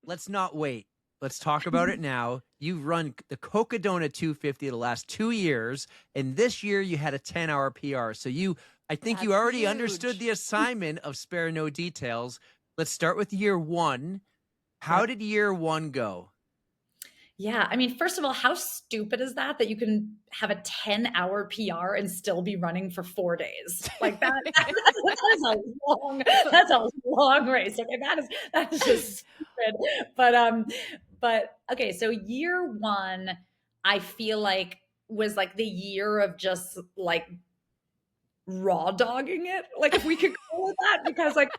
let's not wait. Let's talk about it now. You've run the Cocodona 250 the last 2 years, and this year you had a 10-hour PR. So I think you That's already understood huge. the assignment of spare no details. Let's start with year 1. How Yep. did year 1 go? Yeah. I mean, first of all, how stupid is that you can have a 10-hour PR and still be running for 4 days? Like that's a long race. Okay. That is just stupid. But okay. So year one, I feel like was like the year of just like raw dogging it, like if we could call it that, because like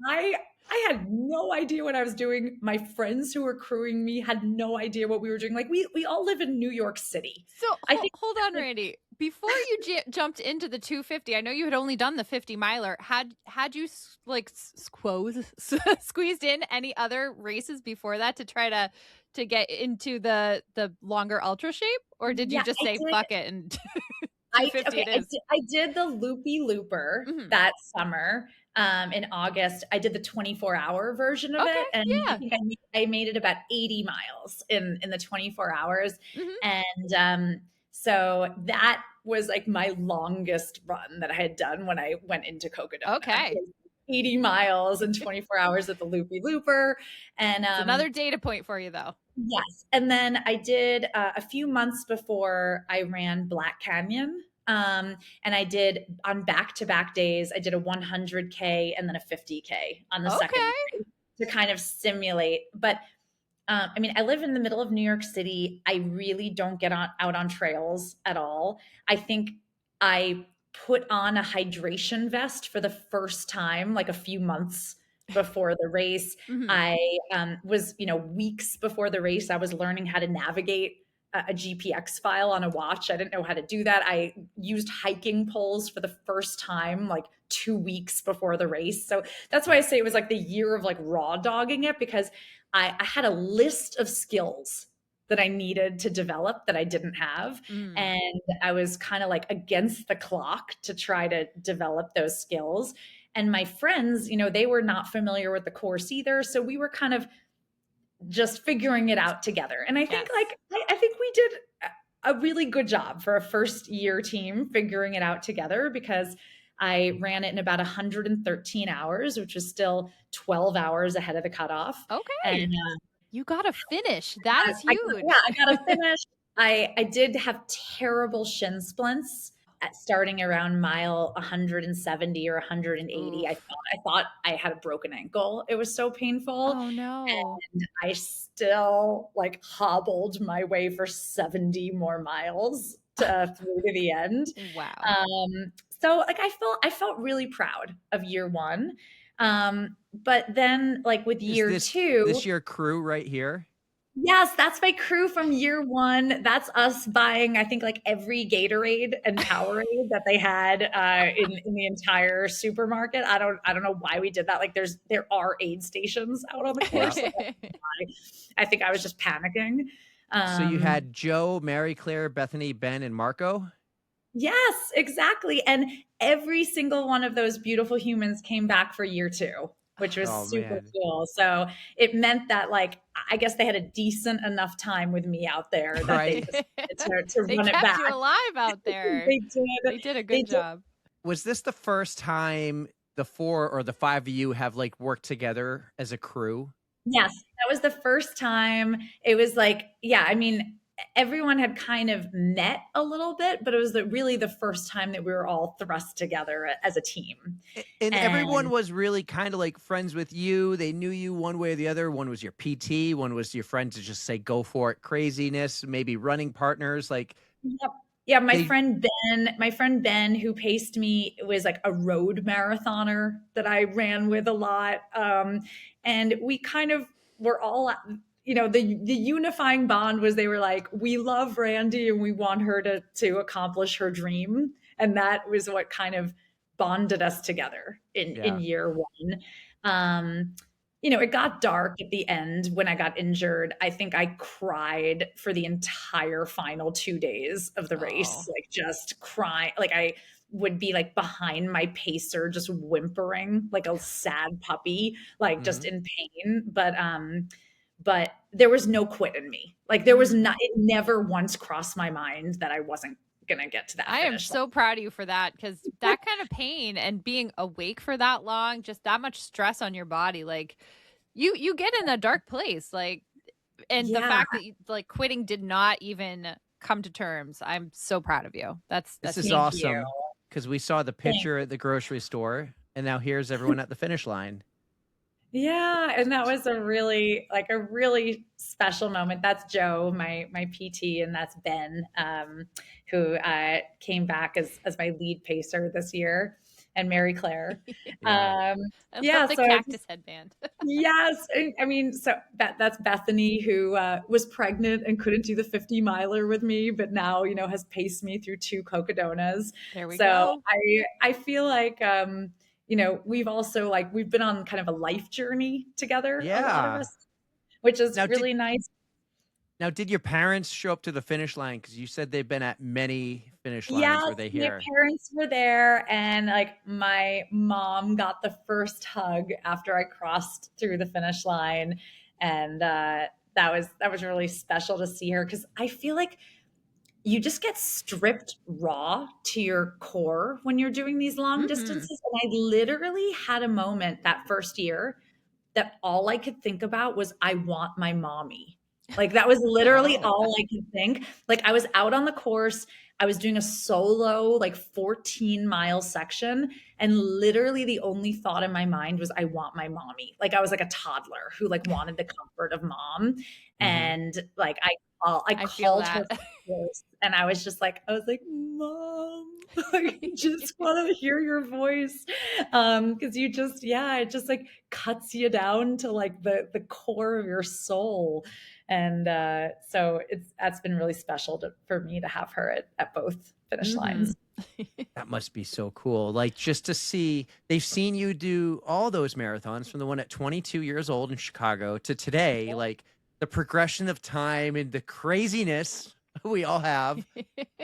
I I had no idea what I was doing. My friends who were crewing me had no idea what we were doing. Like we all live in New York City. So I think hold on, Randy. Before you jumped into the 250, I know you had only done the 50 miler. Had you squeezed in any other races before that to try to get into the longer ultra shape, or did you yeah, just I say did. fuck it and I 250 okay, it is? I did the loopy looper Mhm. that summer. In August, I did the 24-hour version of Okay, it, and I yeah. think I made it about 80 miles in the 24 hours. Mhm. And so that was like my longest run that I had done when I went into Cocodona. Okay. 80 miles in 24 hours at the loopy looper. And It's another data point for you, though. yes. And then I did a few months before I ran Black Canyon. And I did on back-to-back days, I did a 100K and then a 50K on the second Okay. day to kind of simulate. But I mean, I live in the middle of New York City. I really don't get out on trails at all. I think I put on a hydration vest for the first time, like a few months before the race. Mhm. I was, weeks before the race, I was learning how to navigate a GPX file on a watch. I didn't know how to do that. I used hiking poles for the first time, like 2 weeks before the race. So that's why I say it was like the year of like raw dogging it, because I had a list of skills that I needed to develop that I didn't have. Mm. And I was kind of like against the clock to try to develop those skills. And my friends, they were not familiar with the course either. So we were kind of just figuring it out together. And I think Yes. I think we did a really good job for a first year team figuring it out together, because I ran it in about 113 hours, which was still 12 hours ahead of the cutoff. And Okay. You got to finish. That is huge. I got to finish. I did have terrible shin splints at starting around mile 170 or 180. Oof. I thought I had a broken ankle. It was so painful. Oh no. And I still like hobbled my way for 70 more miles through to the end. Wow. So like I felt really proud of year one. But then like with Is year this two, your crew right here? yes, that's my crew from year one. That's us buying, I think, like every Gatorade and Powerade that they had in the entire supermarket. I don't know why we did that. Like there are aid stations out on the Yeah. course. So I think I was just panicking. So you Um, had Joe, Mary Claire, Bethany, Ben, and Marco? yes, exactly. And every single one of those beautiful humans came back for year two, which was Oh, super man. cool. So it meant that, like, I guess they had a decent enough time with me out there that they Right. decided to They run it kept back. you alive out there. They did. They did a They good did. job. Was this the first time the 4 or the 5 of you have, like, worked together as a crew? Yes, that was the first time. It was like, yeah, I mean, everyone had kind of met a little bit, but it was really the first time that we were all thrust together as a team. And everyone And was really kinda, like, friends with you. They knew you one way or the other. One was your PT, one was your friend to just say, "Go for it," craziness, maybe running partners, like, yep. Yeah, they My friend Ben, who paced me, was like a road marathoner that I ran with a lot. And we kind of were all, the unifying bond was they were like, we love Randy and we want her to accomplish her dream. And that was what kind of bonded us together in Yeah. year one. Um, it got dark at the end when I got injured. I think I cried for the entire final 2 days of the race, Oh. like just crying. Like I would be like behind my pacer, just whimpering like a sad puppy, like just Mhm. in pain. but there was no quit in me. Like there was not, it never once crossed my mind that I wasn't going to get to that I am finish line. so proud of you for that, because that kind of pain and being awake for that long, just that much stress on your body, like you get in a dark place, like, and the Yeah. fact that you, like, quitting did not even come to terms. I'm so proud of you. This That's is Thank you. awesome because we saw the Thank picture at the grocery store, and now here's everyone at the finish line. Yeah, and that was a really like a really special moment. That's Joe, my PT, and that's Ben, who came back as my lead pacer this year, and Mary Claire. Yeah. I love Yeah, the so I cactus just headband. yes, I mean, so that's Bethany who was pregnant and couldn't do the 50-miler with me, but now has paced me through 2 Cocodonas. There we So go. I feel like we've also like we've been on kind of a life journey together, a lot of Yeah. us, which is Now did really nice. now did your parents show up to the finish line? Because you said they've been at many finish lines. Yes, Were they my here? parents were there, and like my mom got the first hug after I crossed through the finish line, and that was really special to see her because I feel like you just get stripped raw to your core when you're doing these long Hmm. distances. And I literally had a moment that first year that all I could think about was, I want my mommy. Like that was literally Oh. all I could think. Like I was out on the course, I was doing a solo, like 14-mile section. And literally the only thought in my mind was, I want my mommy. Like I was like a toddler who like wanted the comfort of mom. Hmm. And like I I feel called her that. voice and I was just like, I was like, Mom, I just want to hear your voice. Because you just, yeah, it just like cuts you down to like the core of your soul. And so that's been really special for me to have her at both finish Hmm. lines. That must be so cool. Like just to see, they've seen you do all those marathons from the one at 22 years old in Chicago to today, like the progression of time and the craziness we all have,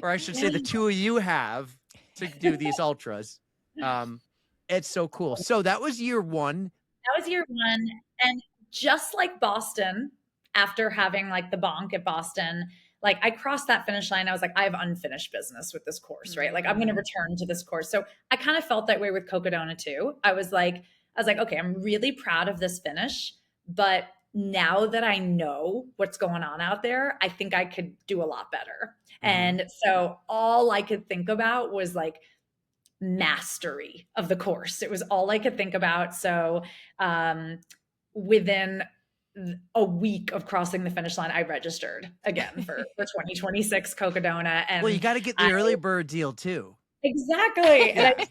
or I should say the Yeah. two of you have to do these ultras. Um, it's so cool. So that was year one. That was year one. And just like Boston, after having like the bonk at Boston, like I crossed that finish line. I was like, I have unfinished business with this course, right? Like I'm going to return to this course. So I kind of felt that way with Cocodona too. I was like, okay, I'm really proud of this finish, but now that I know what's going on out there, I think I could do a lot better. Mhm. And so all I could think about was like mastery of the course. It was all I could think about. So within a week of crossing the finish line, I registered again for 2026 Cocodona. Well, you And got to get I the early bird deal too. exactly. And Yeah. I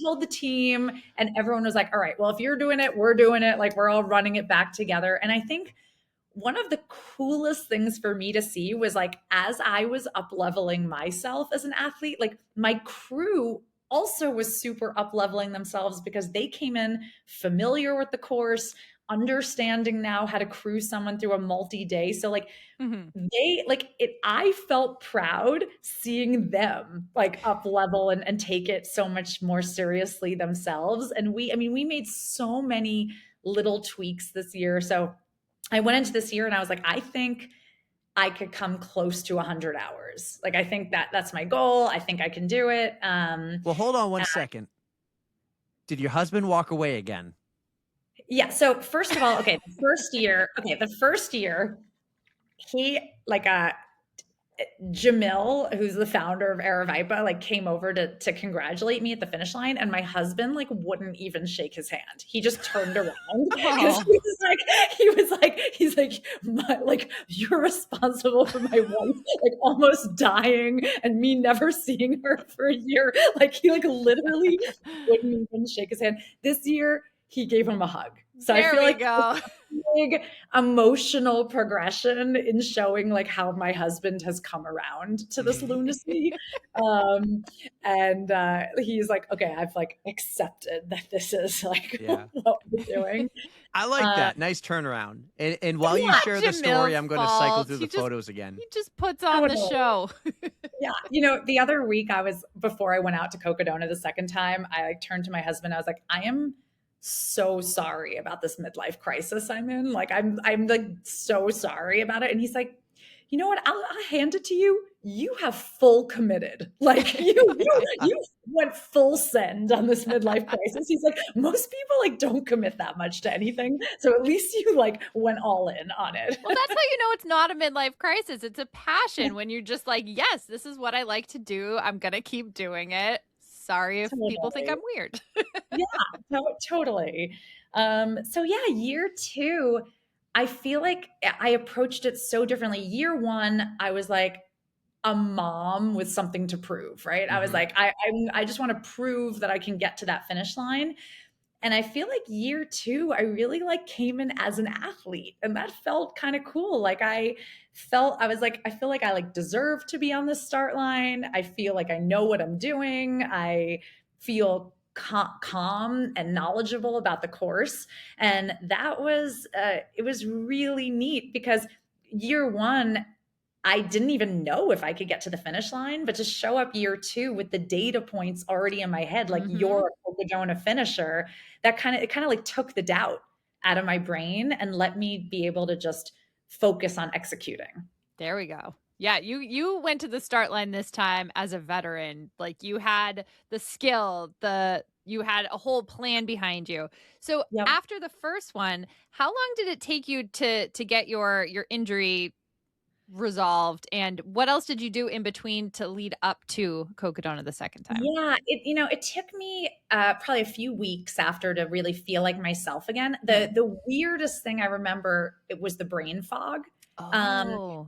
told the team, and everyone was like, all right, well, if you're doing it, we're doing it. Like we're all running it back together. And I think one of the coolest things for me to see was like as I was up leveling myself as an athlete, like my crew also was super up leveling themselves because they came in familiar with the course, understanding now how to crew someone through a multi-day. So like Hmm. they like it, I felt proud seeing them like up level and take it so much more seriously themselves. And we made so many little tweaks this year. So I went into this year and I was like, I think I could come close to 100 hours. Like, I think that's my goal. I think I can do it. Well, hold on one second. Did your husband walk away again? Yeah. So first of all, the first year, he like Jamil, who's the founder of Aravipa, like came over to congratulate me at the finish line, and my husband like wouldn't even shake his hand. He just turned around because Oh, he's like, like you're responsible for my wife like almost dying and me never seeing her for a year. Like he like literally wouldn't even shake his hand. This year he gave him a hug. So I there feel we like go. big emotional progression in showing like how my husband has come around to this lunacy. And he's like, okay, I've like accepted that this is like Yeah. what we're doing. I like Uh, that. Nice turnaround. And while you Not share the story, Jamil's I'm going to cycle fault. through the photos again. He just puts on the totally. show. Yeah. The other week before I went out to Cocodona the second time, I like turned to my husband. I was like, I am so sorry about this midlife crisis I'm in. Like, I'm like so sorry about it. And he's like, you know what? I'll hand it to you. You have full committed. Like you went full send on this midlife crisis. He's like, most people like don't commit that much to anything. So at least you like went all in on it. Well, that's how you know it's not a midlife crisis. It's a passion when you're just like, yes, this is what I like to do. I'm going to keep doing it. Sorry if people think Totally. I'm weird. Yeah, totally. So yeah, year two, I feel like I approached it so differently. Year one, I was like a mom with something to prove, right? I was Mhm. like, I just want to prove that I can get to that finish line. And I feel like year two, I really like came in as an athlete, and that felt kind of cool. Like I was like, I feel like I like deserve to be on the start line. I feel like I know what I'm doing. I feel calm and knowledgeable about the course. And that was, it was really neat because year one, I didn't even know if I could get to the finish line, but to show up year two with the data points already in my head, like Mhm. you're a Cocodona finisher, it kind of like took the doubt out of my brain and let me be able to just focus on executing. There we go. Yeah, you went to the start line this time as a veteran. Like you had the skill, you had a whole plan behind you. So Yep. after the first one, how long did it take you to get your injury resolved, and what else did you do in between to lead up to Cocodona the second time? Yeah, it took me probably a few weeks after to really feel like myself again. Mm. The weirdest thing I remember it was the brain fog. Oh.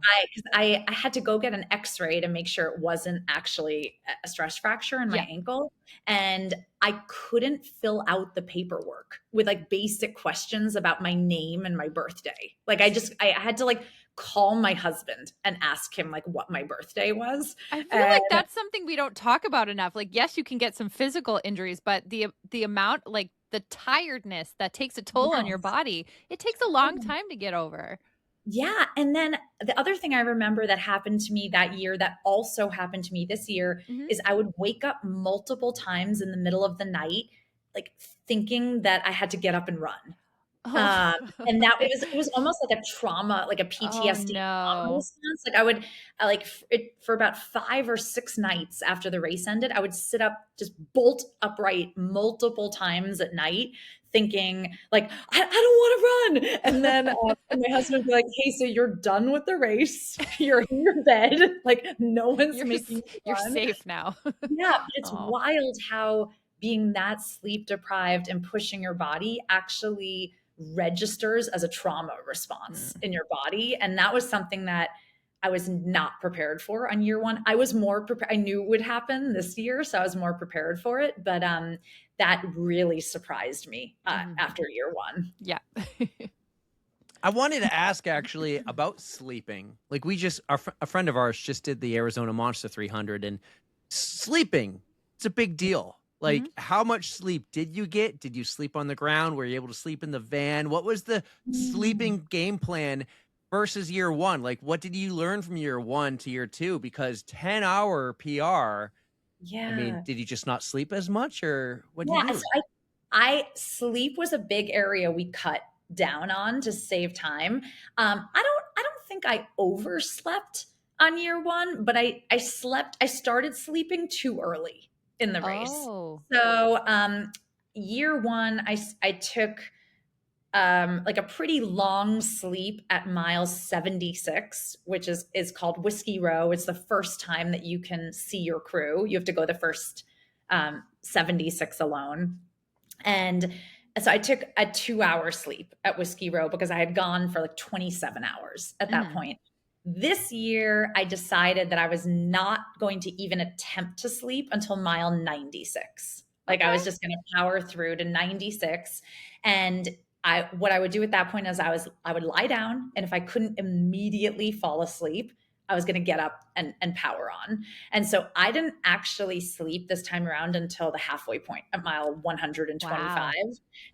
I had to go get an X-ray to make sure it wasn't actually a stress fracture in my Yeah. ankle, and I couldn't fill out the paperwork with like basic questions about my name and my birthday. Like I had to like call my husband and ask him like what my birthday was. I feel And like that's something we don't talk about enough. Like, yes, you can get some physical injuries, but the amount, like the tiredness that takes a toll on your yes. body, it takes a long time to get over. Yeah, and then the other thing I remember that happened to me that year that also happened to me this year Mhm. is I would wake up multiple times in the middle of the night, like thinking that I had to get up and run. Oh. Um, and that it was almost like a trauma, like a Oh, PTSD trauma no. response. Like I would for about 5 or 6 nights after the race ended, I would sit up just bolt upright multiple times at night thinking like I don't want to run. And then and my husband would be like, "Hey, so you're done with the race. You're in your bed. Like no one's making you You're run." safe now. Yeah, it's Oh. wild how being that sleep deprived and pushing your body actually registers as a trauma response Mm. in your body. And that was something that I was not prepared for on year one. I was more prepared. I knew it would happen this year, so I was more prepared for it. But that really surprised me Mhm. after year one. Yeah. I wanted to ask actually about sleeping. Like a friend of ours just did the Arizona Monster 300, and sleeping, it's a big deal. Like, Mhm. how much sleep did you get? Did you sleep on the ground? Were you able to sleep in the van? What was the Mm. sleeping game plan versus year one? Like, what did you learn from year one to year two? Because 10-hour PR, I mean, Yeah. did you just not sleep as much, or what do you Yeah, so do? I sleep was a big area we cut down on to save time. I don't think I overslept on year one, but I started sleeping too early in the race. Oh. So year one, I took like a pretty long sleep at mile 76, which is called Whiskey Row. It's the first time that you can see your crew. You have to go the first 76 alone. And so I took a 2 hour sleep at Whiskey Row because I had gone for like 27 hours at that Mhm. point. This year, I decided that I was not going to even attempt to sleep until mile 96. Like I Okay. was just going to power through to 96. And what I would do at that point is I would lie down, and if I couldn't immediately fall asleep, I was going to get up and power on. And so I didn't actually sleep this time around until the halfway point at mile 125. Wow.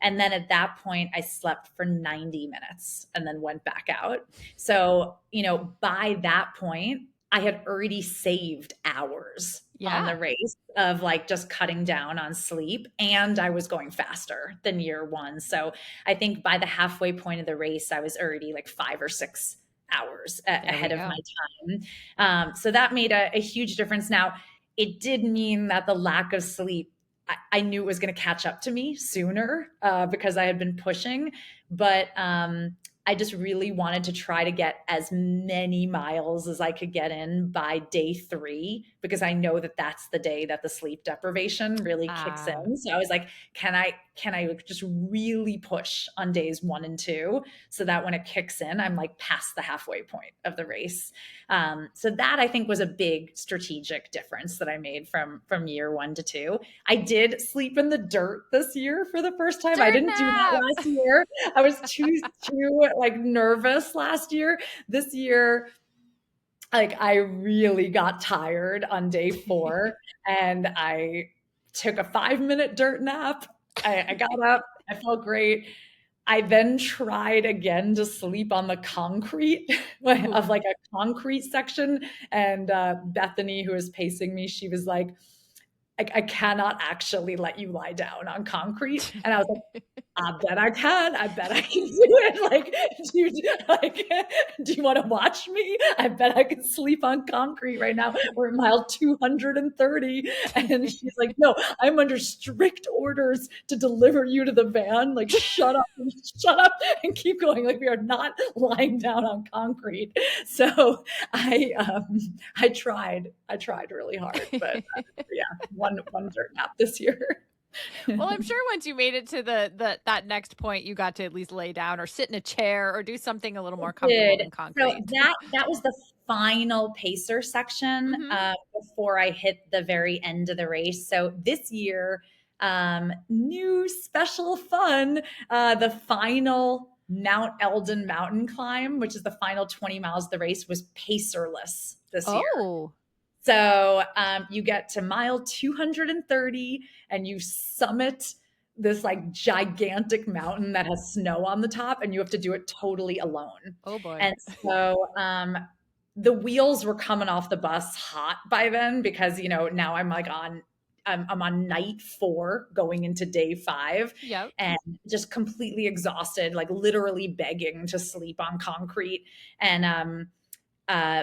And then at that point, I slept for 90 minutes and then went back out. So, by that point, I had already saved hours on Yeah. the race of like just cutting down on sleep, and I was going faster than year one. So I think by the halfway point of the race, I was already like 5 or 6 hours There we ahead of my go. time. So that made a huge difference. Now, it did mean that the lack of sleep, I knew it was going to catch up to me sooner because I had been pushing, but I just really wanted to try to get as many miles as I could get in by day 3, because I know that that's the day that the sleep deprivation really kicks Ah. in. So I was like, can I just really push on days 1 and 2 so that when it kicks in, I'm like past the halfway point of the race. So that I think was a big strategic difference that I made from year 1 to 2. I did sleep in the dirt this year for the first time. I Dirt didn't do that nap. last year. I was too like nervous last year. This year, like I really got tired on day 4, and I took a 5-minute dirt nap. I got up, I felt great. I then tried again to sleep on the concrete of like a concrete section. And Bethany, who was pacing me, she was like, I cannot actually let you lie down on concrete. And I was like, I bet I can. I bet I can do it. Like, do you want to watch me? I bet I can sleep on concrete right now. We're at mile 230. And she's like, no, I'm under strict orders to deliver you to the van. Like, shut up and keep going. Like, we are not lying down on concrete. So I tried really hard, but yeah, one dirt nap this year. Well, I'm sure once you made it to the that next point, you got to at least lay down or sit in a chair or do something a little more comfortable Did. than So concrete. that was the final pacer section Mhm. before I hit the very end of the race. So this year, new special fun, the final Mount Eldon mountain climb, which is the final 20 miles of the race, was pacerless this year. Oh. So you get to mile 230 and you summit this like gigantic mountain that has snow on the top, and you have to do it totally alone. Oh boy. And so the wheels were coming off the bus hot by then, because now I'm like I'm on night 4 going into day 5, Yep. and just completely exhausted, like literally begging to sleep on concrete. And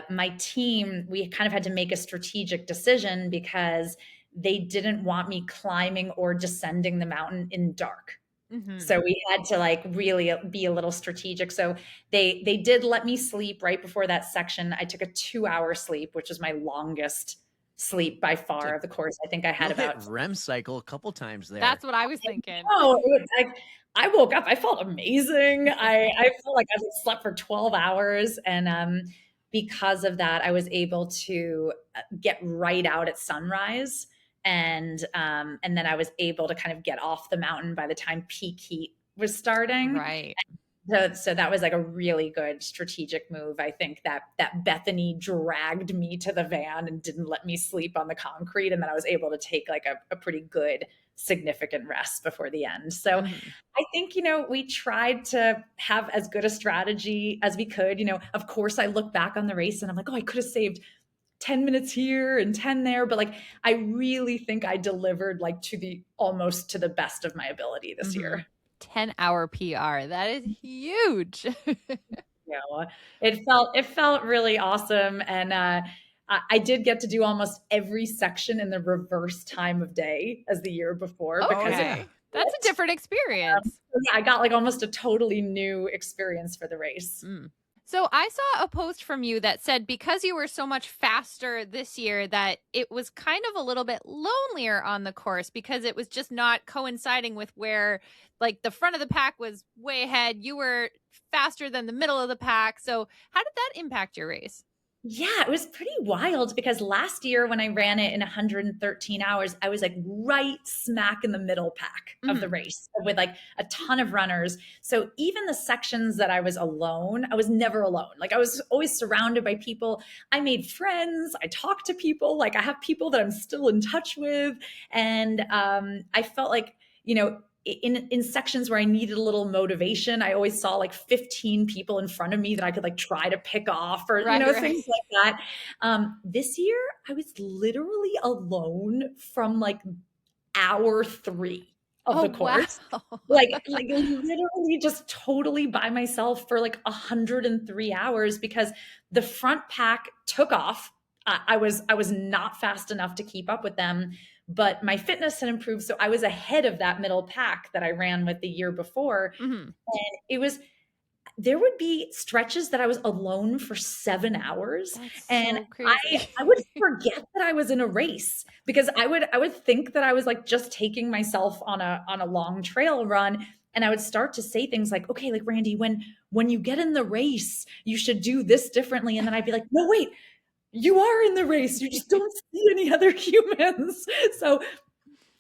my team, we kind of had to make a strategic decision because they didn't want me climbing or descending the mountain in dark. Mhm. So we had to like really be a little strategic. So they did let me sleep right before that section. I took a 2-hour sleep, which was my longest sleep by far of the course. I think I had You'll hit about REM cycle a couple times there. That's what I was thinking. oh, it was like I woke up, I felt amazing. I felt like I slept for 12 hours. And because of that, I was able to get right out at sunrise. And then I was able to kind of get off the mountain by the time peak heat was starting. Right. So that was like a really good strategic move. I think that Bethany dragged me to the van and didn't let me sleep on the concrete. And then I was able to take like a pretty good, significant rest before the end. So Mhm. I think, we tried to have as good a strategy as we could. Of course, I look back on the race and I'm like, oh, I could have saved 10 minutes here and 10 there. But like, I really think I delivered like almost to the best of my ability this year. 10-hour PR. That is huge. It felt really awesome. And I did get to do almost every section in the reverse time of day as the year before, because it Okay. That's a different experience. so yeah, I got like almost a totally new experience for the race. Mm. So I saw a post from you that said because you were so much faster this year that it was kind of a little bit lonelier on the course because it was just not coinciding with where like the front of the pack was way ahead. You were faster than the middle of the pack. So how did that impact your race? Yeah, it was pretty wild because last year when I ran it in 113 hours, I was like right smack in the middle pack of the Mhm. race with like a ton of runners. So even the sections that I was alone, I was never alone. Like I was always surrounded by people. I made friends. I talked to people. Like I have people that I'm still in touch with. And I felt like, in sections where I needed a little motivation, I always saw like 15 people in front of me that I could like try to pick off or, Right, things like that. This year, I was literally alone from like hour 3 of Oh, the wow. course. Like literally just totally by myself for like 103 hours because the front pack took off. I was not fast enough to keep up with them, but my fitness had improved. So I was ahead of that middle pack that I ran with the year before. Mhm. And there would be stretches that I was alone for 7 hours, That's and so crazy. I would forget that I was in a race because I would think that I was like just taking myself on a long trail run, and I would start to say things like, "Okay, like Randi, when you get in the race, you should do this differently." And then I'd be like, "No, wait, you are in the race. You just don't see any other humans." So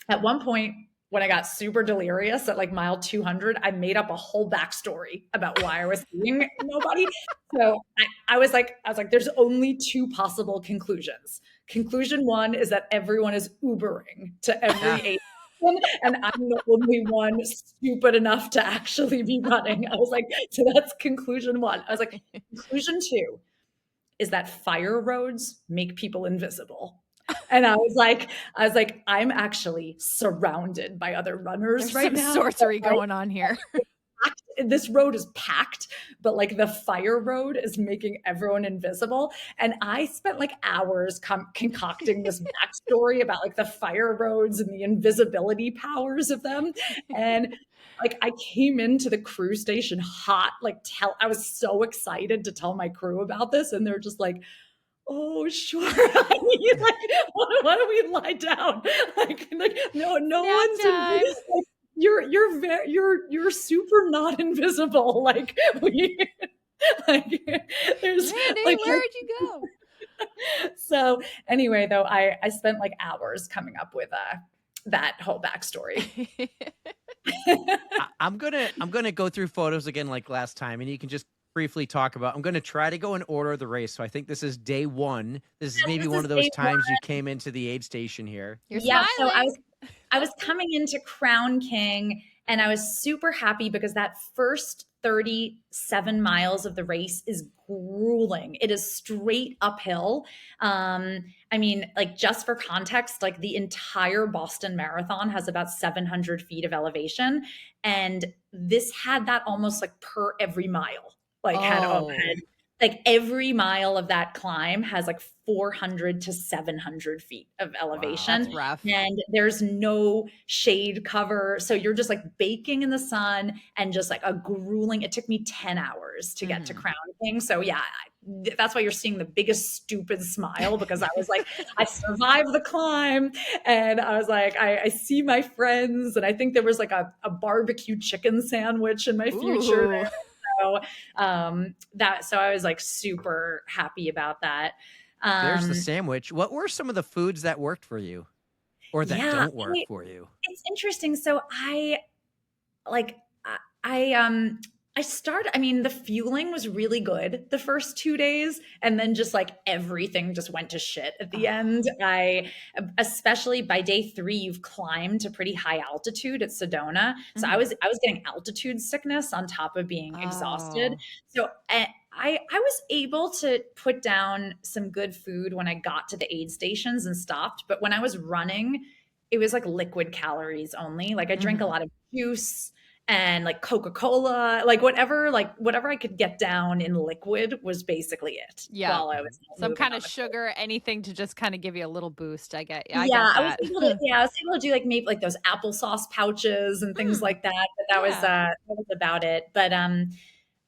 at one point, when I got super delirious at like mile 200, I made up a whole backstory about why I was seeing nobody. So I was like, there's only 2 possible conclusions. Conclusion 1 is that everyone is Ubering to every Yeah. aid station, and I'm the only one stupid enough to actually be running. I was like, so that's conclusion 1. I was like, conclusion 2 is that fire roads make people invisible. And I was like, I'm actually surrounded by other runners There's right some now. sorcery going on here. This road is packed, but like the fire road is making everyone invisible. And I spent like hours concocting this backstory about like the fire roads and the invisibility powers of them. And like I came into the crew station hot, I was so excited to tell my crew about this. And they're just like, "Oh, sure." I mean, like, why don't we lie down? Like no Nap one's time. like, you're super not invisible. Like we like there's Randi, like where'd you go? so anyway, though, I spent like hours coming up with that whole backstory. I'm gonna go through photos again like last time, and you can just briefly talk about. I'm gonna try to go in order of the race. So I think this is day 1. This is maybe This one is of those day times you came into the aid station here. You're Yeah, so I smiling. was I was coming into Crown King and I was super happy because that first 37 miles of the race is grueling. It is straight uphill. I mean, like just for context, like the entire Boston Marathon has about 700 feet of elevation, and this had that almost like per every mile. Like Oh, had like every mile of that climb has like 400 to 700 feet of elevation, that's rough. and there's no shade cover, so you're just like baking in the sun and just like a grueling. It took me 10 hours to get to Mhm. Crown King. So yeah, that's why you're seeing the biggest stupid smile, because I was like, I survived the climb, and I was like, I see my friends, and I think there was like a barbecue chicken sandwich in my future Ooh. there. So so I was like super happy about that. There's the Um, sandwich. What were some of the foods that worked for you, or that yeah, don't work for you? it's interesting. So like I I started, I mean, the fueling was really good the first 2 days, and then just like everything just went to shit at the Oh. end. Especially by day 3, you've climbed to pretty high altitude at Sedona. So I Mhm. was I was getting altitude sickness on top of being exhausted. Oh. So I was able to put down some good food when I got to the aid stations and stopped. But when I was running, it was like liquid calories only. Like I drank a Mhm. lot of juice and like Coca-Cola, like whatever I could get down in liquid was basically it Yeah. while I was Some moving kind on of the course. sugar, anything to just kind of give you a little boost. I Yeah, get I was that. able to yeah, I was able to do like maybe like those applesauce pouches and things Hmm. like that, but Yeah. that was about it. But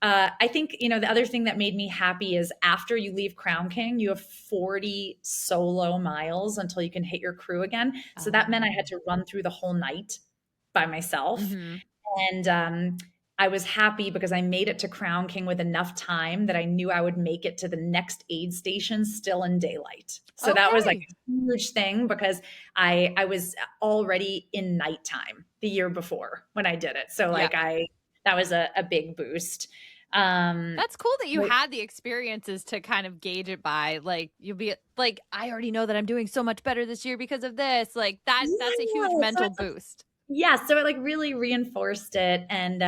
I think, the other thing that made me happy is after you leave Crown King, you have 40 solo miles until you can hit your crew again. So that meant I had Oh. to run through the whole night by myself. Mhm. And I was happy because I made it to Crown King with enough time that I knew I would make it to the next aid station still in daylight. So that was like Okay. a huge thing because I was already in nighttime the year before when I did it. So Yeah. that was a big boost. Um, That's cool that you but had the experiences to kind of gauge it by. Like you'll be like, I already know that I'm doing so much better this year because of this. Like that's a huge yeah, so mental it's like boost. Yeah, so it like really reinforced it. And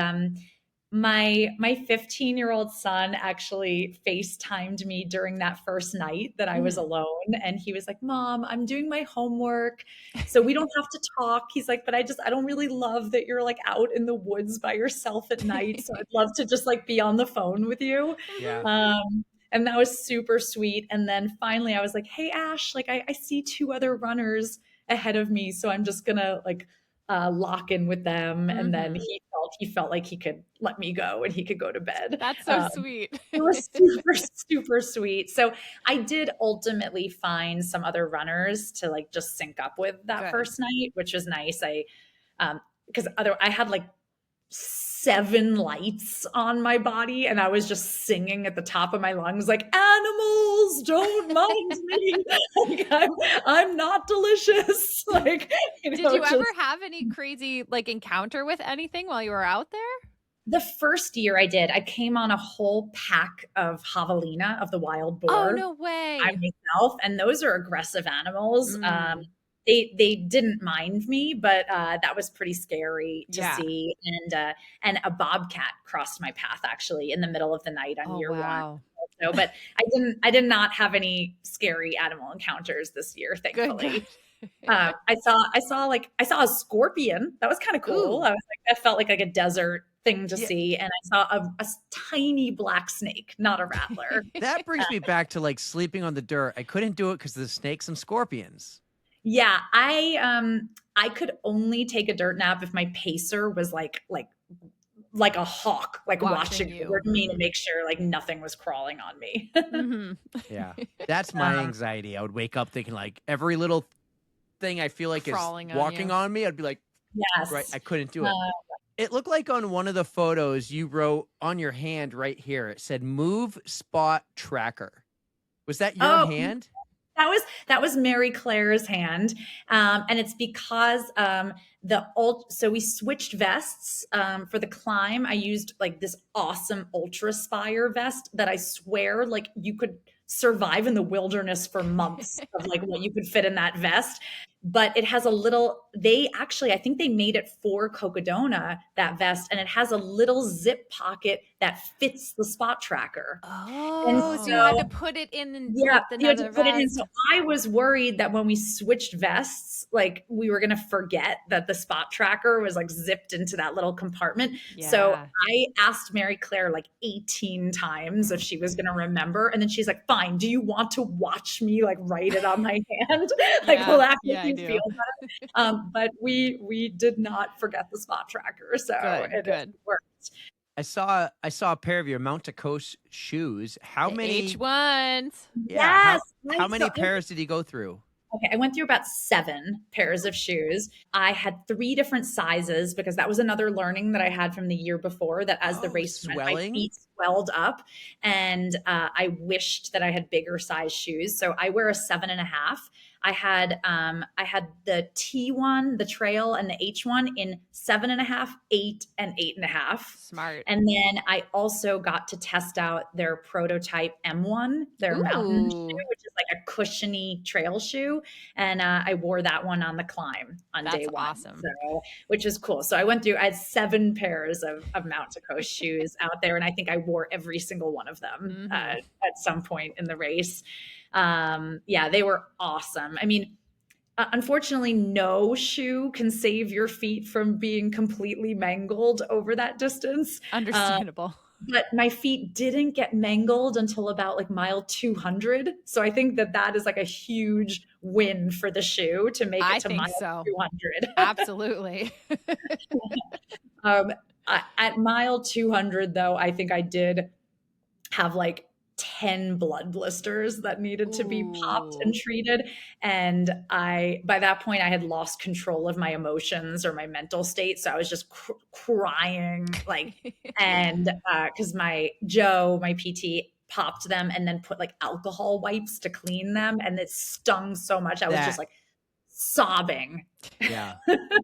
my 15-year-old son actually FaceTimed me during that first night that I was Mhm. alone. And he was like, Mom, I'm doing my homework. So we don't have to talk. He's like, but I don't really love that you're like out in the woods by yourself at night. So I'd love to just like be on the phone with you. Yeah. Mhm. And that was super sweet. And then finally I was like, hey Ash, like I see two other runners ahead of me. So I'm just gonna like lock in with them. And then Mhm. he felt like he could let me go and he could go to bed. That's so Um, sweet. it was super, super sweet. So I did ultimately find some other runners to like just sync up with that Good. first night, which was nice. Because other I had like 7 lights on my body and I was just singing at the top of my lungs like animals don't mind me. Like I'm not delicious. Like, Did you ever just have any crazy like encounter with anything while you were out there? the first year I did, I came on a whole pack of javelina of the wild Oh, boar no by way. myself, and those are aggressive animals. Mm. They didn't mind me, but that was pretty scary to Yeah. see. And a bobcat crossed my path actually in the middle of the night on Oh, year one. wow. So, but I did not have any scary animal encounters this year, Good, good. thankfully. I saw a scorpion. That was kind of cool. Ooh. I was like, that felt like a desert thing to Yeah. see. And I saw a tiny black snake, not a rattler. That brings me back to like sleeping on the dirt. I couldn't do it because of the snakes and scorpions. Yeah, I could only take a dirt nap if my pacer was like a hawk, like Watching watching you. over me to Mhm. make sure like nothing was crawling on me. Mhm. Yeah. That's my um, anxiety. I would wake up thinking like every little thing I feel like is Crawling on walking you. on me, I'd be like, right, yes. I couldn't do Uh, it. It looked like on one of the photos you wrote on your hand right here, it said move spot tracker. Was that your oh, hand? that was Mary Claire's hand, and it's because so we switched vests for the climb. I used like this awesome Ultra Spire vest that I swear like you could survive in the wilderness for months of like what you could fit in that vest. But it has a little. They actually, I think they made it for Cocodona that vest, and it has a little zip pocket that fits the spot tracker. And Oh, so you had to so put it in yeah, with you had to another put it in. So vest. I was worried that when we switched vests, like we were going to forget that the spot tracker was like zipped into that little compartment. So Yeah. I asked Mary Claire like 18 times if she was going to remember. And then she's like, fine, do you want to watch me like write it on my hand? Like, will Yeah. that make Yeah, I you do. feel better? But we did not forget the spot tracker. So Good, it good. worked. I saw a pair of your Mount to Coast shoes. How The many H1s. yeah, Yes. Right. how many pairs did he go through? Okay, I went through about 7 pairs of shoes. I had 3 different sizes because that was another learning that I had from the year before, that as the Oh, race went, my swelling? feet swelled up, and I wished that I had bigger size shoes. So I wear a 7.5. I had the T one, the trail, and the H one in 7.5, 8, and 8.5. Smart. And then I also got to test out their prototype M1, their mountain shoe, Ooh, which is like a cushiony trail shoe. And I wore that one on the climb on day that's one. awesome. So, which was cool. So I had 7 pairs of Mount to Coast shoes out there. And I think I wore every single one of them Hmm. at some point in the race. Yeah, they were awesome. I mean, unfortunately, no shoe can save your feet from being completely mangled over that distance. Uh, Understandable. but my feet didn't get mangled until about like mile 200. So I think that that is like a huge win for the shoe to make it I to think mile so. 200. Absolutely. um, at mile 200, though, I think I did have like 10 blood blisters that needed to be popped and Ooh. treated. And by that point, I had lost control of my emotions or my mental state. So I was just crying, like, and because my PT, popped them and then put like alcohol wipes to clean them. And it stung so much. I was just That like sobbing. yeah.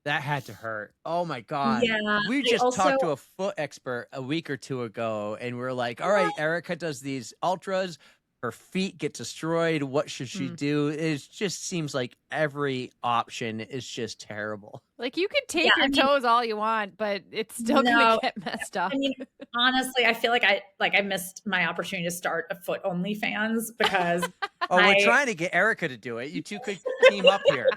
That had to hurt. Oh my god. Yeah. We I just also, talked to a foot expert a week or 2 ago and we're like, "All right, Erica does these ultras. her feet get destroyed. What should she Mm. do? It just seems like every option is just terrible. Like, you could Yeah, tape I your mean, toes all you want, but it's still gonna no, get messed I up. mean, honestly, I feel like I missed my opportunity to start a foot OnlyFans because Oh, we're I trying to get Erica to do it. You two could team up here.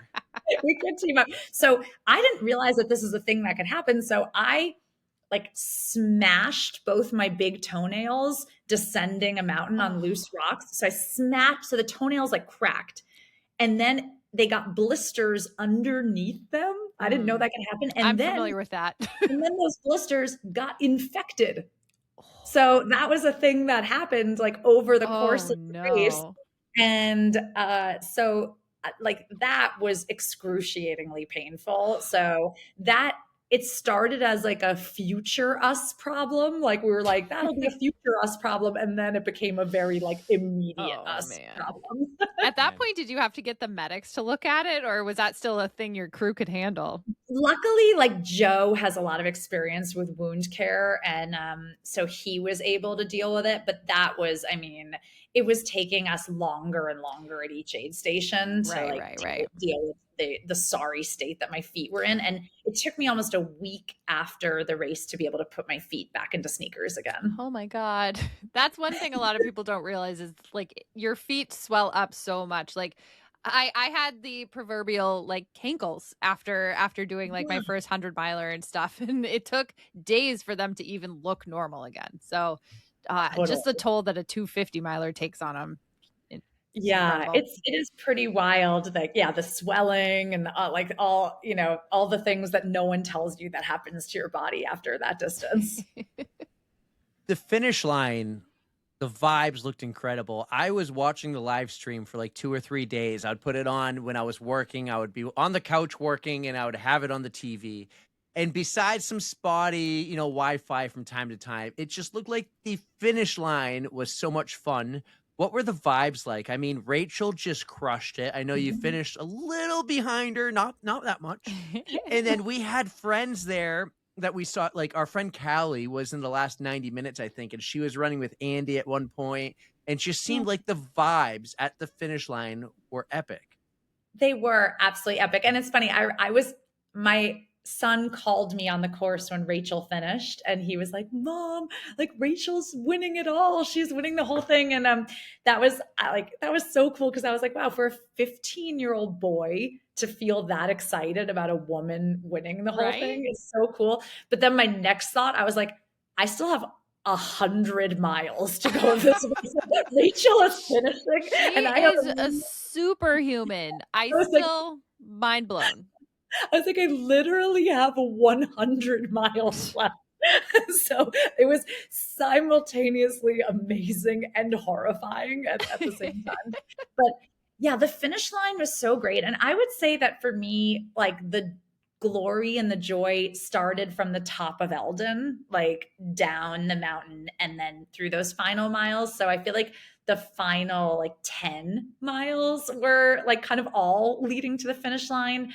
we could team up. So I didn't realize that this is a thing that could happen. So I like smashed both my big toenails descending a mountain on Oh. loose rocks. So I smashed, so the toenails like cracked. And then they got blisters underneath them. I didn't know Mm. that could happen. I'm familiar with that. And then those blisters got infected. Oh. So that was a thing that happened like over the course Oh, of the race. no. And like that was excruciatingly painful. So that it started as like a future us problem. Like we were like, that'll be a future us problem. And then it became a very like immediate Oh, us man. problem. At that Man. point, did you have to get the medics to look at it, or was that still a thing your crew could handle? Luckily, like Joe has a lot of experience with wound care, and so he was able to deal with it. But that was, I mean, it was taking us longer and longer at each aid station to Right, like right, right. deal with the sorry state that my feet were in, and it took me almost a week after the race to be able to put my feet back into sneakers again. Oh my God. That's one thing a lot of people don't realize is like your feet swell up so much. Like I had the proverbial like cankles after doing like my first 100 miler and stuff, and it took days for them to even look normal again. So Totally. just the toll that a 250 miler takes on them. It's Yeah, incredible. it is pretty wild. Like, yeah, the swelling and like all, all the things that no one tells you that happens to your body after that distance. The finish line, the vibes looked incredible. I was watching the live stream for like 2 or 3 days. I'd put it on when I was working. I would be on the couch working and I would have it on the TV. And besides some spotty, Wi-Fi from time to time, it just looked like the finish line was so much fun. What were the vibes like? I mean, Rachel just crushed it. I know you finished a little behind her, not that much. And then we had friends there that we saw, like our friend Callie was in the last 90 minutes, I think, and she was running with Andy at one point, and just seemed like the vibes at the finish line were epic. They were absolutely epic. And it's funny, my son called me on the course when Rachel finished and he was like, Mom, like Rachel's winning it all. She's winning the whole thing. And that was so cool because I was like, wow, for a 15-year-old boy to feel that excited about a woman winning the whole Right? thing is so cool. But then my next thought, I was like, I still have 100 miles to go this way. Rachel is finishing She and I have is a superhuman. I I was like, still mind blown. I literally have 100 miles left. So it was simultaneously amazing and horrifying at the same time. But yeah, the finish line was so great. And I would say that for me, like the glory and the joy started from the top of Eldon, like down the mountain and then through those final miles. So I feel like the final like 10 miles were like kind of all leading to the finish line.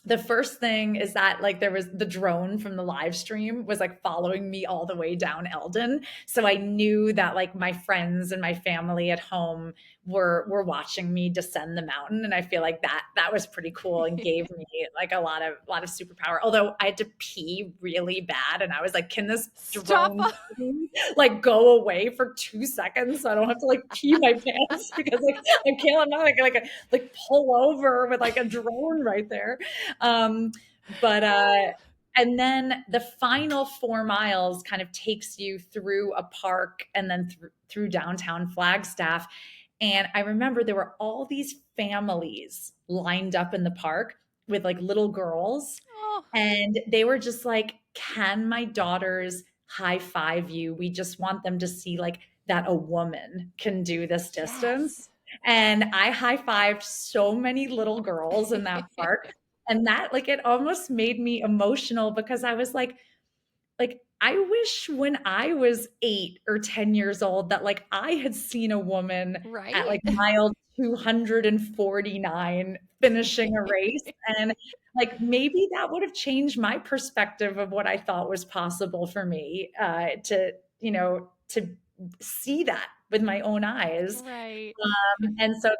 The first thing is that like there was the drone from the live stream was like following me all the way down Eldon. So I knew that like my friends and my family at home were watching me descend the mountain. And I feel like that was pretty cool and gave me like a lot of superpower. Although I had to pee really bad. And I was like, can this Stop. drone like go away for 2 seconds so I don't have to like pee my pants because like I can't, I'm not like pull over with like a drone right there. But and then the final 4 miles kind of takes you through a park and then through downtown Flagstaff. And I remember there were all these families lined up in the park with like little girls. Oh, And they were just like, can my daughters high five you? We just want them to see like that a woman can do this distance. yes. And I high fived so many little girls in that park. And that like it almost made me emotional because I was like I wish when I was 8 or 10 years old that like I had seen a woman at Right? like mile 249 finishing a race. And like maybe that would have changed my perspective of what I thought was possible for me to see that with my own eyes. Right. And so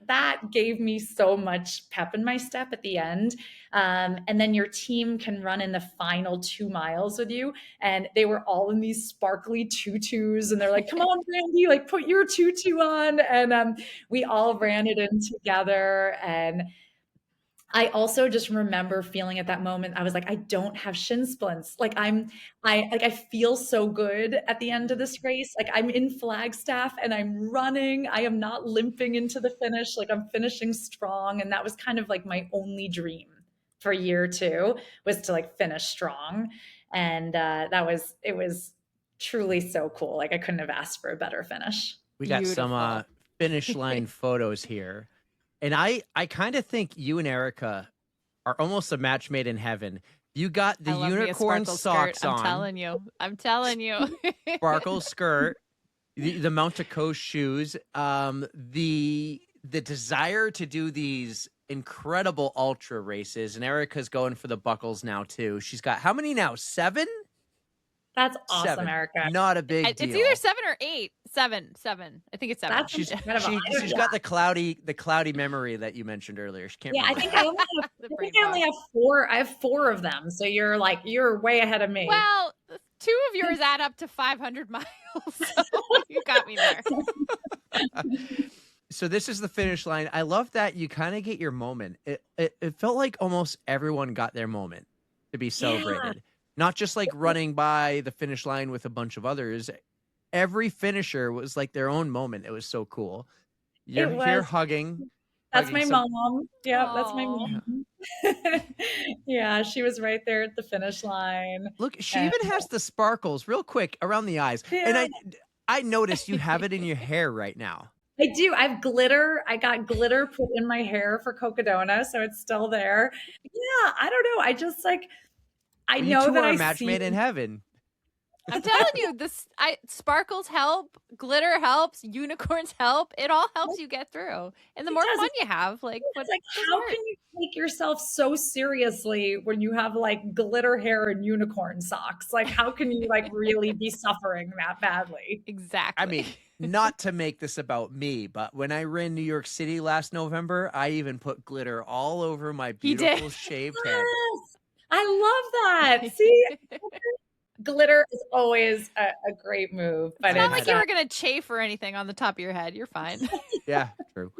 that gave me so much pep in my step at the end. And then your team can run in the final 2 miles with you. And they were all in these sparkly tutus, and they're like, "Come on, Randy, like put your tutu on." And we all ran it in together. And I also just remember feeling at that moment, I was like, I don't have shin splints. I feel so good at the end of this race. Like I'm in Flagstaff and I'm running. I am not limping into the finish. Like I'm finishing strong. And that was kind of like my only dream for year 2, was to like finish strong. And it was truly so cool. Like I couldn't have asked for a better finish. We got some Beautiful. finish line photos here. And I kind of think you and Erica are almost a match made in heaven. You got the I love me a unicorn sparkle socks skirt. on, I'm telling you. sparkle skirt, the Mount to Coast shoes, the desire to do these incredible ultra races. And Erica's going for the buckles now too. She's got how many now? 7? That's awesome, 7. Erica. Not a big It's deal. either 7 or 8. 7. I think it's 7. That's She's incredible. she's got the cloudy memory that you mentioned earlier. She can't. Yeah, I remember think that. The I brain only fog. have 4. I have 4 of them. So you're way ahead of me. Well, 2 of yours add up to 500 miles. So you got me there. So this is the finish line. I love that you kind of get your moment. It felt like almost everyone got their moment to be celebrated. Not just like running by the finish line with a bunch of others. Every finisher was like their own moment. It was so cool. You're It here was. hugging. That's my some- mom. Yeah, that's my Aw. mom. Yeah, she was right there at the finish line. Look, she even has the sparkles real quick around the eyes. And Yeah. I noticed you have it in your hair right now. I do. I have glitter. I got glitter put in my hair for Cocodona, so it's still there. Yeah, I don't know. I just like I You know two that are I a match see made in heaven. I'm telling you, sparkles help, glitter helps, unicorns help. It all helps you get through. And the more does. fun you have, like It's what like, how can you take yourself so seriously when you have like glitter hair and unicorn socks? Like, how can you like really be suffering that badly? exactly? I mean, not to make this about me, but when I ran New York City last November, I even put glitter all over my He did. beautiful shaved head. Yes, I love that. See, glitter is always a great move, but It's not like you uh, were gonna chafe or anything on the top of your head. You're fine. Yeah, true.